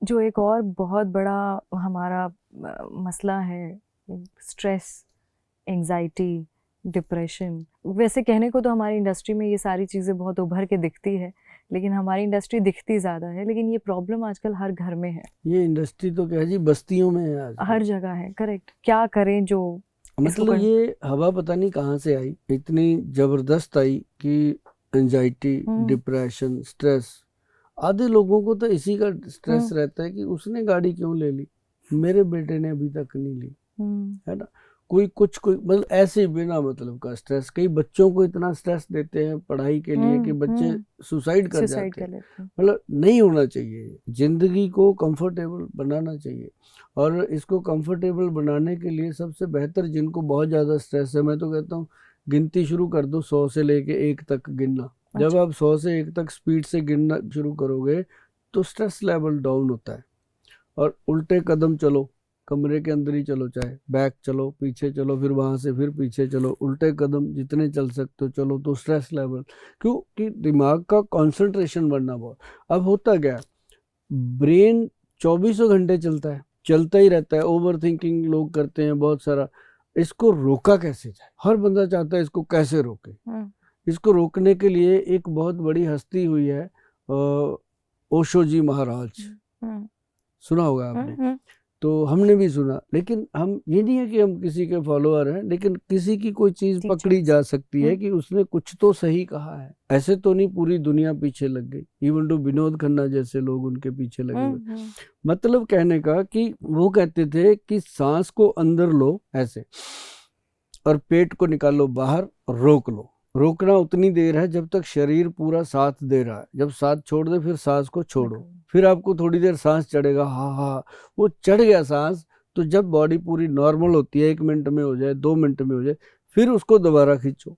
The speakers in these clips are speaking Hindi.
जो एक और बहुत बड़ा हमारा मसला है, स्ट्रेस, एंजाइटी, डिप्रेशन। वैसे कहने को तो हमारी इंडस्ट्री में ये सारी चीज़ें बहुत उभर के दिखती है, लेकिन हमारी इंडस्ट्री दिखती ज़्यादा है, लेकिन ये प्रॉब्लम आजकल हर घर में है। ये इंडस्ट्री तो क्या है जी, बस्तियों में है आजकल, हर जगह है। करेक्ट। क्या करें जो इसको मतलब ये हवा पता नहीं कहाँ से आई, इतनी जबरदस्त आई कि एंजाइटी, डिप्रेशन, स्ट्रेस। आधे लोगों को तो इसी का स्ट्रेस रहता है कि उसने गाड़ी क्यों ले ली, मेरे बेटे ने अभी तक नहीं ली, है ना। कोई मतलब ऐसे ही बिना मतलब का स्ट्रेस। कई बच्चों को इतना स्ट्रेस देते हैं पढ़ाई के लिए कि बच्चे सुसाइड कर जाते हैं। मतलब नहीं होना चाहिए। जिंदगी को कंफर्टेबल बनाना चाहिए, और इसको कंफर्टेबल बनाने के लिए सबसे बेहतर, जिनको बहुत ज़्यादा स्ट्रेस है, मैं तो कहता हूँ गिनती शुरू कर दो 100 से लेके 1 तक गिनना। जब आप 100 से 1 तक स्पीड से गिनना शुरू करोगे तो स्ट्रेस लेवल डाउन होता है। और उल्टे कदम चलो, कमरे के अंदर ही चलो, चाहे बैक चलो, पीछे चलो, फिर वहां से फिर पीछे चलो, उल्टे कदम जितने चल सकते हो चलो, तो स्ट्रेस लेवल, क्योंकि दिमाग का कंसंट्रेशन बढ़ना बहुत। अब होता क्या, ब्रेन 24 घंटे चलता ही रहता है। ओवर थिंकिंग लोग करते हैं बहुत सारा। इसको रोका कैसे जाए, हर बंदा चाहता है इसको कैसे रोके। इसको रोकने के लिए एक बहुत बड़ी हस्ती हुई है, ओशो जी महाराज, सुना होगा आपने। तो हमने भी सुना, लेकिन हम ये नहीं है कि हम किसी के फॉलोअर हैं, लेकिन किसी की कोई चीज पकड़ी जा सकती है कि उसने कुछ तो सही कहा है। ऐसे तो नहीं पूरी दुनिया पीछे लग गई, इवन टू विनोद खन्ना जैसे लोग उनके पीछे लगे हुए। मतलब कहने का कि वो कहते थे कि सांस को अंदर लो ऐसे, और पेट को निकालो बाहर, और रोक लो। रोकना उतनी देर है जब तक शरीर पूरा साथ दे रहा है। जब साथ छोड़ दे फिर सांस को छोड़ो। फिर आपको थोड़ी देर सांस चढ़ेगा, हाँ हाँ, वो चढ़ गया सांस, तो जब बॉडी पूरी नॉर्मल होती है, 1 मिनट में हो जाए, 2 मिनट में हो जाए, फिर उसको दोबारा खींचो,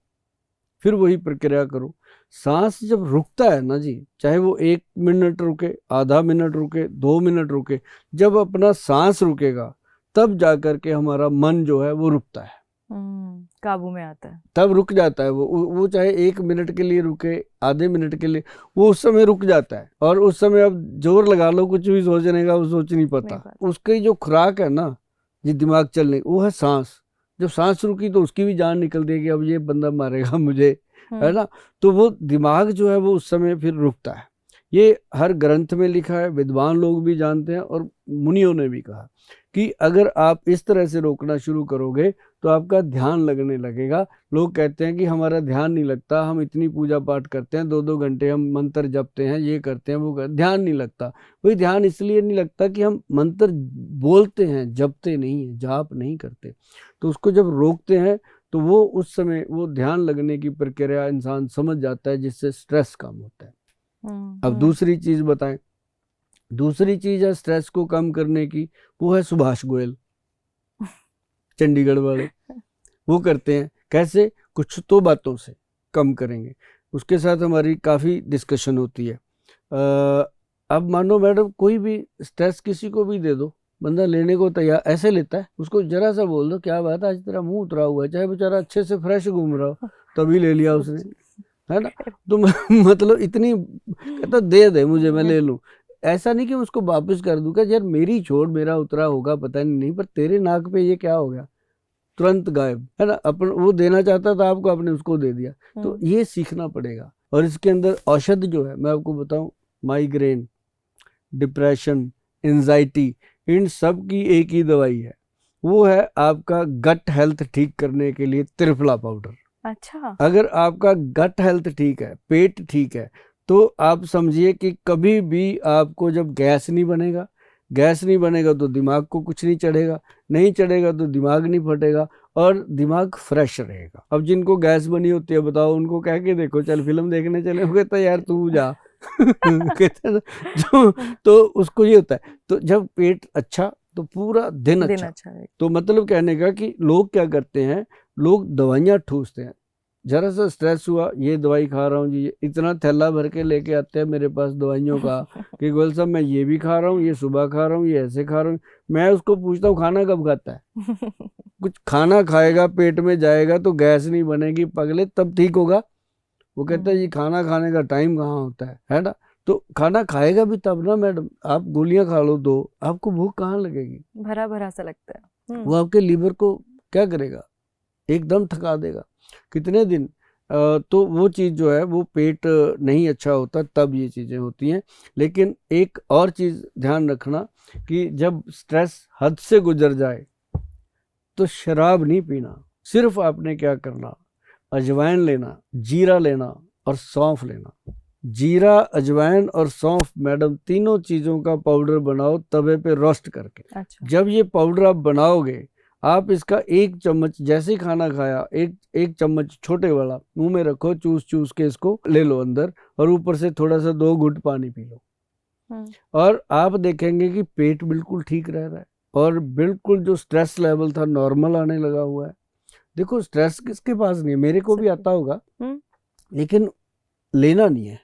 फिर वही प्रक्रिया करो। सांस जब रुकता है ना जी, चाहे वो 1 मिनट रुके, आधा मिनट रुके, 2 मिनट रुके, जब अपना सांस रुकेगा तब जाकर के हमारा मन जो है वो रुकता है, काबू में आता है, तब रुक जाता है। वो चाहे 1 मिनट के लिए रुके, आधे मिनट के लिए, वो उस समय रुक जाता है। और उस समय अब जोर लगा लो कुछ भी सोचने का, वो सोच नहीं पाता। उसकी जो खुराक है ना, ये दिमाग चलने, वो है सांस। जब सांस रुकी तो उसकी भी जान निकल देगी, अब ये बंदा मारेगा मुझे, है ना। तो वो दिमाग जो है वो उस समय फिर रुकता है। ये हर ग्रंथ में लिखा है, विद्वान लोग भी जानते हैं, और मुनियों ने भी कहा कि अगर आप इस तरह से रोकना शुरू करोगे तो आपका ध्यान लगने लगेगा। लोग कहते हैं कि हमारा ध्यान नहीं लगता, हम इतनी पूजा पाठ करते हैं, 2-2 घंटे हम मंत्र जपते हैं, ये करते हैं, वो ध्यान नहीं लगता। वही ध्यान इसलिए नहीं लगता कि हम मंत्र बोलते हैं, जपते नहीं है, जाप नहीं करते। तो उसको जब रोकते हैं तो वो उस समय वो ध्यान लगने की प्रक्रिया इंसान समझ जाता है, जिससे स्ट्रेस कम होता है। अब दूसरी चीज बताएं, दूसरी चीज है स्ट्रेस को कम करने की, वो है सुभाष गोयल, चंडीगढ़ वाले। वो करते हैं कैसे, कुछ तो बातों से कम करेंगे। उसके साथ हमारी काफ़ी डिस्कशन होती है। अब मानो मैडम कोई भी स्ट्रेस किसी को भी दे दो, बंदा लेने को तैयार ऐसे लेता है। उसको जरा सा बोल दो, क्या बात है आज तेरा मुंह उतरा हुआ है, चाहे बेचारा अच्छे से फ्रेश घूम रहा हो, तभी ले लिया उसने, है ना। तो मतलब इतनी कहता दे मुझे, मैं ले लूं। ऐसा नहीं कि उसको वापस कर दूंगा, यार मेरी छोड़, मेरा उतरा होगा पता नहीं, पर तेरे नाक पे ये क्या हो गया, तुरंत गायब, है ना। अपन वो देना चाहता था आपको, आपने उसको दे दिया। तो ये सीखना पड़ेगा। और इसके अंदर औषध जो है मैं आपको बताऊं, माइग्रेन, डिप्रेशन, एंजाइटी, इन सब की एक ही दवाई है। वो है आपका गट हेल्थ ठीक करने के लिए त्रिफला पाउडर। अच्छा। अगर आपका गट हेल्थ ठीक है, पेट ठीक है, तो आप समझिए कि कभी भी आपको जब गैस नहीं बनेगा तो दिमाग को कुछ नहीं चढ़ेगा तो दिमाग नहीं फटेगा, और दिमाग फ्रेश रहेगा। अब जिनको गैस बनी होती है बताओ, उनको कह के देखो चल फिल्म देखने चले, हो कहता यार तू जा कहते ना, तो उसको ये होता है। तो जब पेट अच्छा तो पूरा दिन अच्छा। तो मतलब कहने का कि लोग क्या करते हैं, लोग दवाइयाँ ठूसते हैं। जरा सा स्ट्रेस हुआ, ये दवाई खा रहा हूँ जी, इतना थैला भर के लेके आते हैं मेरे पास दवाइयों का कि गोयल साहब मैं ये भी खा रहा हूँ, ये सुबह खा रहा हूँ, ये ऐसे खा रहा हूँ। मैं उसको पूछता हूँ खाना कब खाता है कुछ खाना खाएगा, पेट में जाएगा तो गैस नहीं बनेगी पगले, तब ठीक होगा। वो कहता है जी खाना खाने का टाइम कहाँ होता है ना। तो खाना खाएगा भी तब ना मैडम, आप गोलियां खा लो 2, आपको भूख कहाँ लगेगी? भरा भरा सा लगता है। वो आपके लीवर को क्या करेगा? एकदम थका देगा। कितने दिन तो वो चीज़ जो है वो पेट नहीं अच्छा होता, तब ये चीज़ें होती हैं। लेकिन एक और चीज़ ध्यान रखना कि जब स्ट्रेस हद से गुजर जाए तो शराब नहीं पीना, सिर्फ आपने क्या करना, अजवाइन लेना, जीरा लेना और सौंफ लेना। जीरा, अजवाइन और सौंफ मैडम, तीनों चीज़ों का पाउडर बनाओ तवे पे रोस्ट करके। अच्छा। जब ये पाउडर आप बनाओगे, आप इसका 1 चम्मच, जैसे ही खाना खाया, एक चम्मच छोटे वाला मुंह में रखो, चूस चूस के इसको ले लो अंदर, और ऊपर से थोड़ा सा 2 घुट पानी पी लो, और आप देखेंगे कि पेट बिल्कुल ठीक रह रहा है, और बिल्कुल जो स्ट्रेस लेवल था नॉर्मल आने लगा हुआ है। देखो, स्ट्रेस किसके पास नहीं है, मेरे को भी आता होगा, लेकिन लेना नहीं है।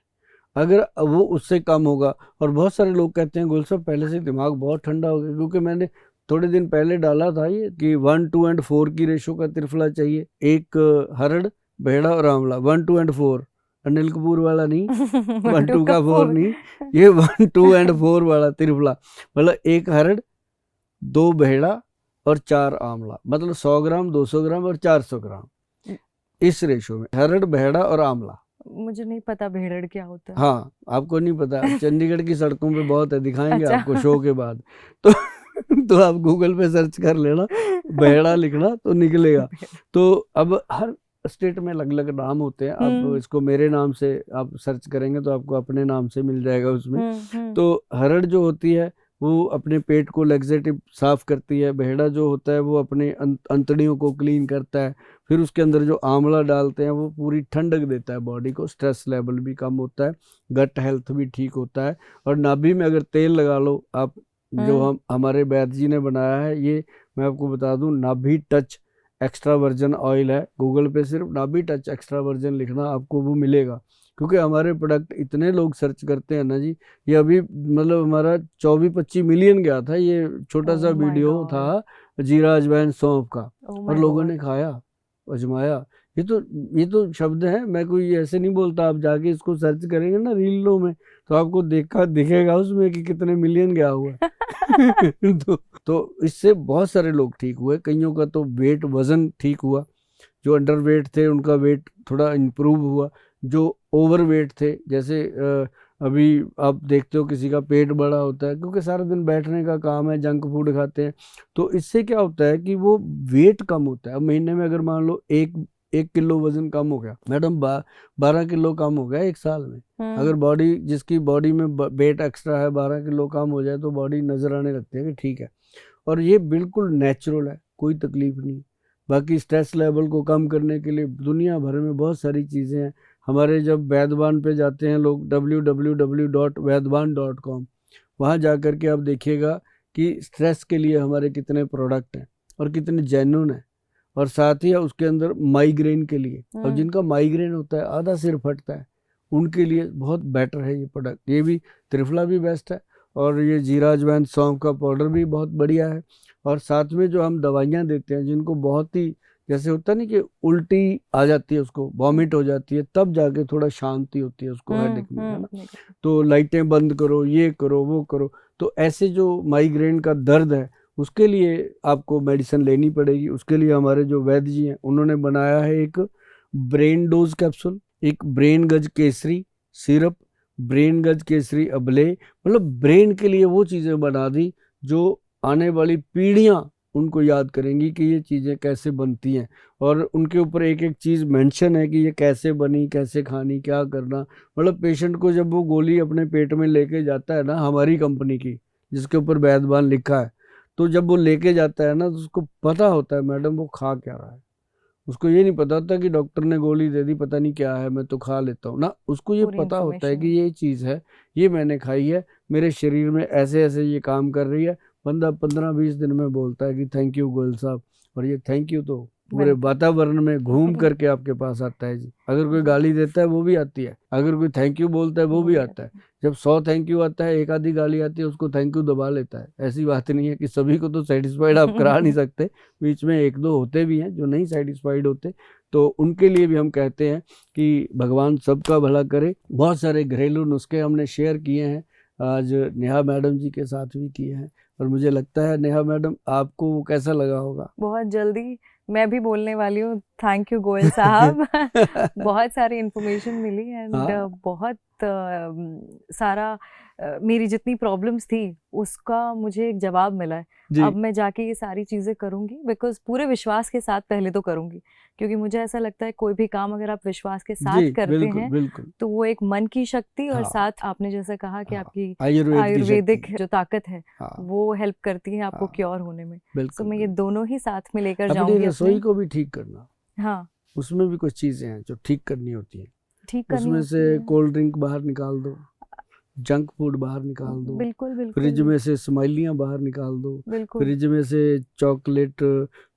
अगर वो उससे कम होगा, और बहुत सारे लोग कहते हैं गुल साहब पहले से दिमाग बहुत ठंडा हो गया, क्योंकि मैंने थोड़े दिन पहले डाला था ये कि 1 to 4 की रेशो का त्रिफला चाहिए, एक हरड़, भेड़ा और आंवला, 1 to 4, अनिल कपूर वाला नहीं, 1 2 का 4 नहीं, ये 1 to 4 वाला त्रिफला। मतलब 1 हरड़, 2 भेड़ा और 4 आंवला, मतलब 100 ग्राम, 200 ग्राम और 400 ग्राम, इस रेशो में हरड़, भेड़ा और आंवला। मुझे नहीं पता भेड़ड़ क्या होता है। हाँ, आपको नहीं पता, चंडीगढ़ की सड़कों पे बहुत है, दिखाएंगे अच्छा। आपको शो के बाद। तो तो आप गूगल पे सर्च कर लेना, भेड़ा लिखना तो निकलेगा। तो अब हर स्टेट में अलग अलग नाम होते हैं। आप इसको मेरे नाम से आप सर्च करेंगे तो आपको अपने नाम से मिल जाएगा उसमें। तो हरड़ जो होती है वो अपने पेट को लैक्सेटिव साफ करती है, भेड़ा जो होता है वो अपने अंतड़ियों को क्लीन करता है, फिर उसके अंदर जो आंवला डालते हैं वो पूरी ठंडक देता है बॉडी को, स्ट्रेस लेवल भी कम होता है, गट हेल्थ भी ठीक होता है। और नाभि में अगर तेल लगा लो आप, जो हमारे वैद्य जी ने बनाया है, ये मैं आपको बता दूं, नाभि टच एक्स्ट्रा वर्जन ऑयल है। गूगल पे सिर्फ नाभि टच एक्स्ट्रा वर्जन लिखना, आपको वो मिलेगा। क्योंकि हमारे प्रोडक्ट इतने लोग सर्च करते हैं ना जी, ये अभी मतलब हमारा 24-25 मिलियन गया था, ये छोटा सा वीडियो था जीरा अजवाइन सौंफ का, और लोगों ने खाया, आजमाया। ये तो शब्द है, मैं कोई ऐसे नहीं बोलता। आप जाके इसको सर्च करेंगे ना रीलों में, तो आपको दिखेगा उसमें कि कितने मिलियन गया हुआ है। तो इससे बहुत सारे लोग ठीक हुए, कईयों का तो वेट, वजन ठीक हुआ, जो अंडर वेट थे उनका वेट थोड़ा इम्प्रूव हुआ, जो ओवर वेट थे, जैसे अभी आप देखते हो किसी का पेट बड़ा होता है क्योंकि सारा दिन बैठने का काम है, जंक फूड खाते हैं, तो इससे क्या होता है कि वो वेट कम होता है। अब महीने में अगर मान लो 1 किलो वजन कम हो गया मैडम, 12 किलो कम हो गया 1 साल में। अगर बॉडी, जिसकी बॉडी में वेट एक्स्ट्रा है, 12 किलो कम हो जाए तो बॉडी नजर आने लगती है कि ठीक है। और ये बिल्कुल नेचुरल है, कोई तकलीफ नहीं। बाकी स्ट्रेस लेवल को कम करने के लिए दुनिया भर में बहुत सारी चीज़ें हैं। हमारे जब वैद्यवान पे जाते हैं लोग, www.vaidwan.com, वहाँ जा कर के आप देखिएगा कि स्ट्रेस के लिए हमारे कितने प्रोडक्ट हैं और कितने जेन्युइन हैं। और साथ ही उसके अंदर माइग्रेन के लिए, और जिनका माइग्रेन होता है, आधा सिर फटता है, उनके लिए बहुत बेटर है ये प्रोडक्ट। ये भी त्रिफला भी बेस्ट है, और ये जीरा अजवाइन सौंफ का पाउडर भी बहुत बढ़िया है। और साथ में जो हम दवाइयाँ देते हैं, जिनको बहुत ही, जैसे होता नहीं कि उल्टी आ जाती है, उसको वॉमिट हो जाती है, तब जाके थोड़ा शांति होती है उसको हेडेक में, है ना। तो लाइटें बंद करो, ये करो, वो करो। तो ऐसे जो माइग्रेन का दर्द है, उसके लिए आपको मेडिसिन लेनी पड़ेगी। उसके लिए हमारे जो वैद्य जी हैं, उन्होंने बनाया है एक ब्रेन डोज कैप्सूल, एक ब्रेन गज केसरी सिरप, ब्रेन गज केसरी अबले, मतलब ब्रेन के लिए वो चीज़ें बना दी जो आने वाली पीढ़ियां उनको याद करेंगी कि ये चीज़ें कैसे बनती हैं, और उनके ऊपर एक एक चीज़ मेंशन है कि ये कैसे बनी, कैसे खानी, क्या करना। मतलब पेशेंट को जब वो गोली अपने पेट में लेके जाता है ना, हमारी कंपनी की जिसके ऊपर वैद्यवान लिखा है, तो जब वो लेके जाता है ना, तो उसको पता होता है मैडम वो खा क्या रहा है। उसको ये नहीं पता होता कि डॉक्टर ने गोली दे दी, पता नहीं क्या है, मैं तो खा लेता हूँ ना। उसको ये पता होता है कि ये चीज़ है, ये मैंने खाई है, मेरे शरीर में ऐसे ऐसे ये काम कर रही है। बंदा 15-20 दिन में बोलता है कि थैंक यू गोयल साहब। और ये थैंक यू तो पूरे वातावरण में घूम करके आपके पास आता है जी। अगर कोई गाली देता है वो भी आती है, अगर कोई थैंक यू बोलता है वो भी आता है। जब 100 थैंक यू आता है, एक आधी गाली आती है, उसको थैंक यू दबा लेता है। ऐसी बात नहीं है कि सभी को तो सेटिस्फाइड आप करा नहीं सकते, बीच में 1-2 होते भी हैं जो नहीं सेटिस्फाइड होते। तो उनके लिए भी हम कहते हैं कि भगवान सबका भला करे। बहुत सारे घरेलू नुस्खे हमने शेयर किए हैं, आज नेहा मैडम जी के साथ भी किए हैं, और मुझे लगता है नेहा मैडम आपको वो कैसा लगा होगा। बहुत जल्दी मैं भी बोलने वाली हूँ। थैंक यू गोयल साहब। बहुत सारी इन्फॉर्मेशन मिली एंड हाँ। बहुत सारा मेरी जितनी प्रॉब्लम्स थी उसका मुझे एक जवाब मिला है। जी अब मैं जाके ये सारी चीज़ें करूँगी, बिकॉज पूरे विश्वास के साथ पहले तो करूँगी, क्योंकि मुझे ऐसा लगता है कोई भी काम अगर आप विश्वास के साथ जी, करते बिल्कुल हैं बिल्कुल। तो वो एक मन की शक्ति और हाँ साथ आपने जैसे कहा कि हाँ, आपकी आयुर्वेद की आयुर्वेदिक शक्ति। जो ताकत है हाँ वो हेल्प करती है आपको हाँ, क्योर होने में। सो बिल्कुल मैं ये बिल्कुल। दोनों ही साथ में लेकर अपनी जाऊंगी रसोई अपने। को भी ठीक करना, हाँ, उसमें भी कुछ चीजें हैं जो ठीक करनी होती हैं। ठीक करनी उसमें होती से है। कोल्ड ड्रिंक बाहर निकाल दो, जंक फूड बाहर निकाल दो, बिल्कुल फ्रिज बिल्कुल में से स्माइलियाँ बाहर निकाल दो, बिल्कुल फ्रिज में से चॉकलेट,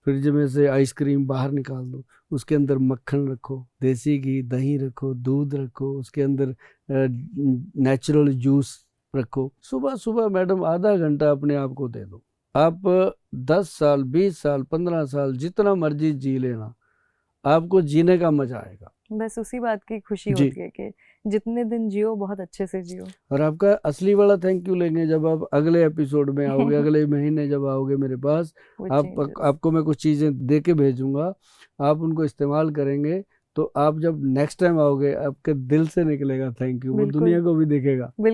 फ्रिज में से आइसक्रीम बाहर निकाल दो। उसके अंदर मक्खन रखो, देसी घी, दही रखो, दूध रखो, उसके अंदर नेचुरल जूस रखो। सुबह सुबह मैडम आधा घंटा अपने आप को दे दो। आप 10 साल, 20 साल, 15 साल जितना मर्जी जी लेना, आपको जीने का मजा आएगा। बस उसी बात की खुशी जी। होती है कि जितने दिन जियो बहुत अच्छे से जियो। और आपका असली वाला थैंक यू लेंगे जब आप अगले एपिसोड में आओगे, अगले महीने जब आओगे मेरे पास। वो आप changes। आपको मैं कुछ चीज़ें दे के भेजूंगा, आप उनको इस्तेमाल करेंगे, तो आप जब नेक्स्ट टाइम आओगे आपके दिल से निकलेगा थैंक यू, वो बिल्कुल दुनिया को भी दिखेगा।